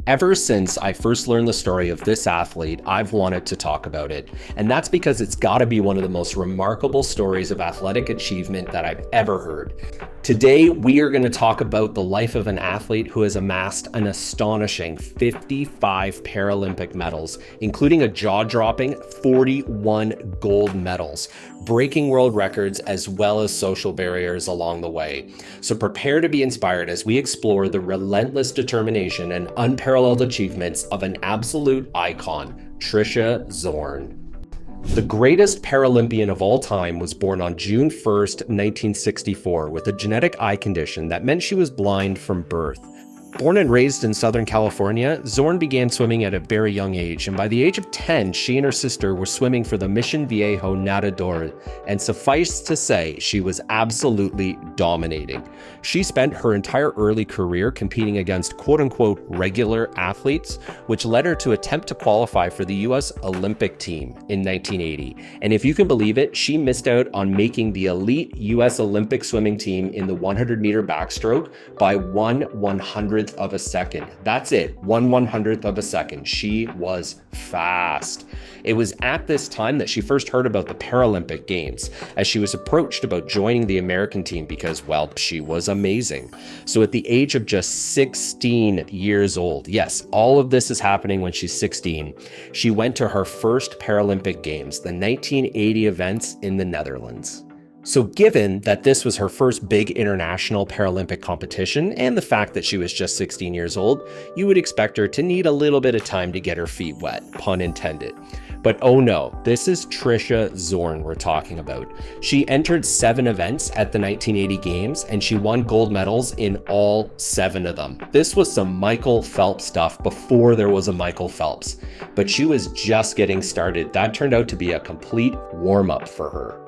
Ever since I first learned the story of this athlete, I've wanted to talk about it. And that's because it's gotta be one of the most remarkable stories of athletic achievement that I've ever heard. Today, we are gonna talk about the life of an athlete who has amassed an astonishing 55 Paralympic medals, including a jaw-dropping 41 gold medals, breaking world records as well as social barriers along the way. So prepare to be inspired as we explore the relentless determination and unparalleled achievements of an absolute icon, Tricia Zorn. The greatest Paralympian of all time was born on June 1st, 1964, with a genetic eye condition that meant she was blind from birth. Born and raised in Southern California, Zorn began swimming at a very young age, and by the age of 10, she and her sister were swimming for the Mission Viejo Nadador, and suffice to say, she was absolutely dominating. She spent her entire early career competing against quote-unquote regular athletes, which led her to attempt to qualify for the US Olympic team in 1980. And if you can believe it, she missed out on making the elite US Olympic swimming team in the 100-meter backstroke by 1/100th of a second. That's it, 1/100th of a second. She was fast. It was at this time that she first heard about the Paralympic Games, as she was approached about joining the American team because, well, she was amazing. So at the age of just 16 years old, yes, all of this is happening when she's 16, she went to her first Paralympic Games, the 1980 events in the Netherlands. So given that this was her first big international Paralympic competition and the fact that she was just 16 years old, you would expect her to need a little bit of time to get her feet wet, pun intended. But oh no, this is Tricia Zorn we're talking about. She entered 7 events at the 1980 Games and she won gold medals in all 7 of them. This was some Michael Phelps stuff before there was a Michael Phelps, but she was just getting started. That turned out to be a complete warm-up for her.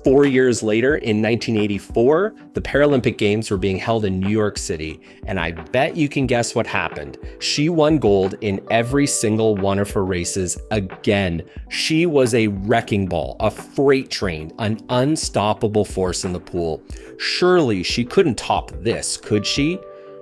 4 years later, in 1984, the Paralympic Games were being held in New York City, and I bet you can guess what happened. She won gold in every single one of her races again. She was a wrecking ball, a freight train, an unstoppable force in the pool. Surely she couldn't top this, could she?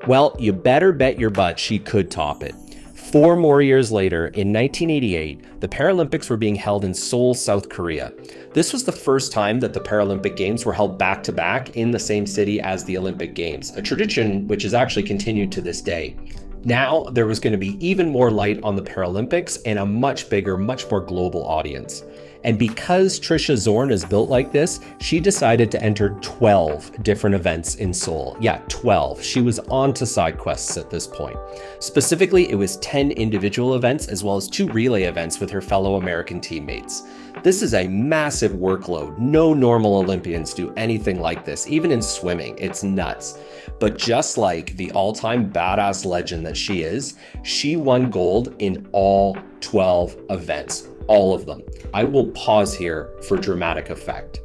Well, you better bet your butt she could top it. 4 more years later, in 1988, the Paralympics were being held in Seoul, South Korea. This was the first time that the Paralympic Games were held back-to-back in the same city as the Olympic Games, a tradition which has actually continued to this day. Now, there was going to be even more light on the Paralympics and a much bigger, much more global audience. And because Tricia Zorn is built like this, she decided to enter 12 different events in Seoul. Yeah, 12. She was on to side quests at this point. Specifically, it was 10 individual events as well as 2 relay events with her fellow American teammates. This is a massive workload. No normal Olympians do anything like this, even in swimming. It's nuts. But just like the all-time badass legend that she is, she won gold in all 12 events. All of them. I will pause here for dramatic effect.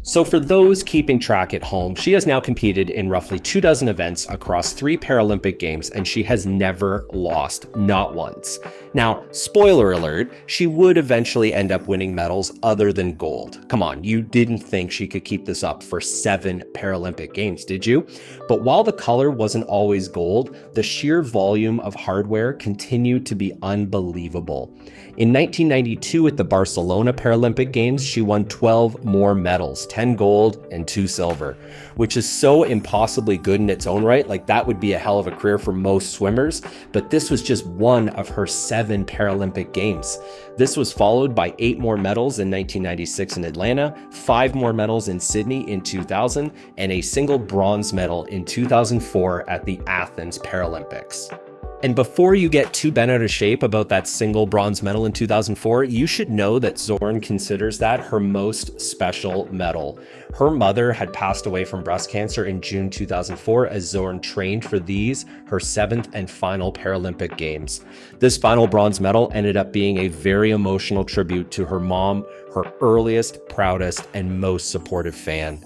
So for those keeping track at home, she has now competed in roughly 24 events across 3 Paralympic Games, and she has never lost, not once. Now, spoiler alert, she would eventually end up winning medals other than gold. Come on, you didn't think she could keep this up for 7 Paralympic Games, did you? But while the color wasn't always gold, the sheer volume of hardware continued to be unbelievable. In 1992 at the Barcelona Paralympic Games, she won 12 more medals, 10 gold and 2 silver, which is so impossibly good in its own right. Like, that would be a hell of a career for most swimmers, but this was just one of her 7 Paralympic Games. This was followed by 8 more medals in 1996 in Atlanta, 5 more medals in Sydney in 2000, and a single bronze medal in 2004 at the Athens Paralympics. And before you get too bent out of shape about that single bronze medal in 2004, you should know that Zorn considers that her most special medal. Her mother had passed away from breast cancer in June 2004 as Zorn trained for these, her 7th and final Paralympic Games. This final bronze medal ended up being a very emotional tribute to her mom, her earliest, proudest, and most supportive fan.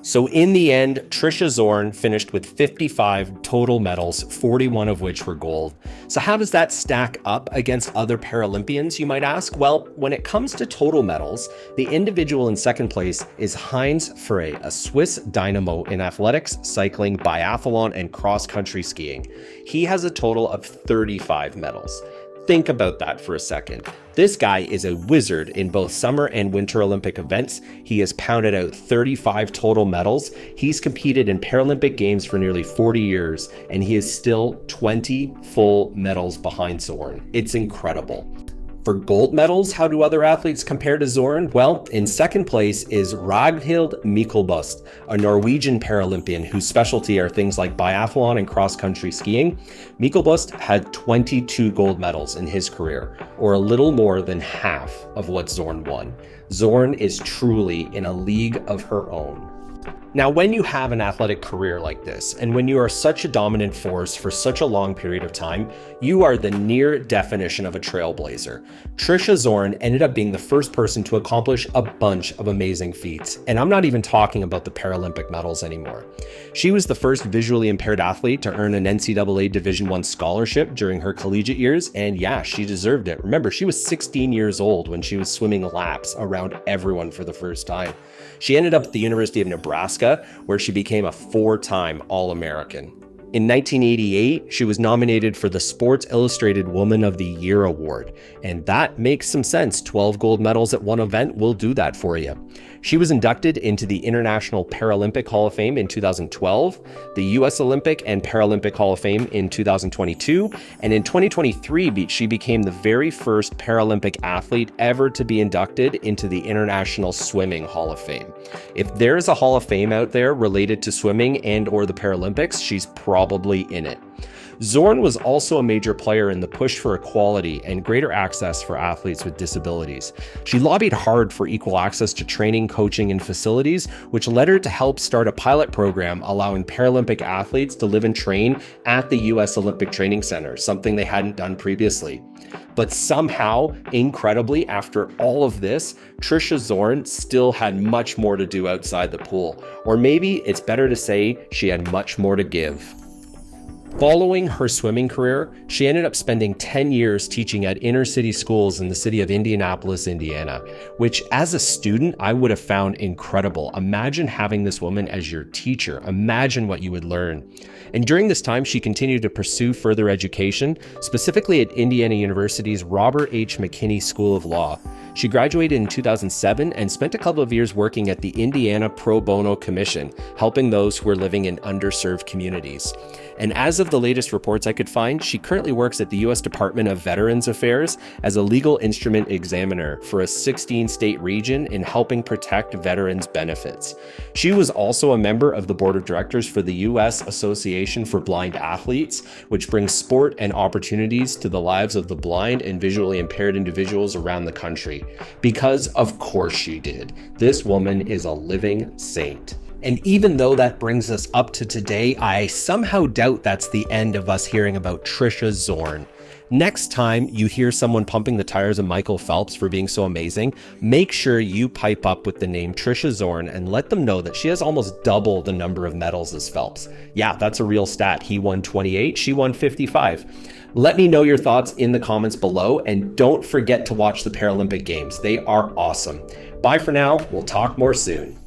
So in the end, Trisha Zorn finished with 55 total medals, 41 of which were gold. So how does that stack up against other Paralympians, you might ask? Well, when it comes to total medals, the individual in second place is Heinz Frey, a Swiss dynamo in athletics, cycling, biathlon, and cross-country skiing. He has a total of 35 medals. Think about that for a second. This guy is a wizard in both summer and winter Olympic events. He has pounded out 35 total medals. He's competed in Paralympic Games for nearly 40 years, and he is still 20 full medals behind Zorn. It's incredible. For gold medals, how do other athletes compare to Zorn? Well, in second place is Ragnhild Myklebust, a Norwegian Paralympian whose specialty are things like biathlon and cross-country skiing. Myklebust had 22 gold medals in his career, or a little more than half of what Zorn won. Zorn is truly in a league of her own. Now, when you have an athletic career like this, and when you are such a dominant force for such a long period of time, you are the near definition of a trailblazer. Trisha Zorn ended up being the first person to accomplish a bunch of amazing feats, and I'm not even talking about the Paralympic medals anymore. She was the first visually impaired athlete to earn an NCAA Division I scholarship during her collegiate years, and yeah, she deserved it. Remember, she was 16 years old when she was swimming laps around everyone for the first time. She ended up at the University of Nebraska, where she became a 4-time All-American. In 1988, she was nominated for the Sports Illustrated Woman of the Year award, and that makes some sense. 12 gold medals at one event will do that for you. She was inducted into the International Paralympic Hall of Fame in 2012, the US Olympic and Paralympic Hall of Fame in 2022, and in 2023, she became the very first Paralympic athlete ever to be inducted into the International Swimming Hall of Fame. If there's a Hall of Fame out there related to swimming and or the Paralympics, she's probably in it. Zorn was also a major player in the push for equality and greater access for athletes with disabilities. She lobbied hard for equal access to training, coaching, and facilities, which led her to help start a pilot program allowing Paralympic athletes to live and train at the US Olympic Training Center, something they hadn't done previously. But somehow, incredibly, after all of this, Trisha Zorn still had much more to do outside the pool. Or maybe it's better to say she had much more to give. Following her swimming career, she ended up spending 10 years teaching at inner city schools in the city of Indianapolis, Indiana, which as a student, I would have found incredible. Imagine having this woman as your teacher. Imagine what you would learn. And during this time, she continued to pursue further education, specifically at Indiana University's Robert H. McKinney School of Law. She graduated in 2007 and spent a couple of years working at the Indiana Pro Bono Commission, helping those who are living in underserved communities. And as of the latest reports I could find, she currently works at the U.S. Department of Veterans Affairs as a legal instrument examiner for a 16-state region in helping protect veterans' benefits. She was also a member of the board of directors for the U.S. Association for Blind Athletes, which brings sport and opportunities to the lives of the blind and visually impaired individuals around the country. Because of course she did. This woman is a living saint. And even though that brings us up to today, I somehow doubt that's the end of us hearing about Trisha Zorn. Next time you hear someone pumping the tires of Michael Phelps for being so amazing, make sure you pipe up with the name Trisha Zorn and let them know that she has almost double the number of medals as Phelps. Yeah, that's a real stat. He won 28, she won 55. Let me know your thoughts in the comments below, and don't forget to watch the Paralympic Games. They are awesome. Bye for now. We'll talk more soon.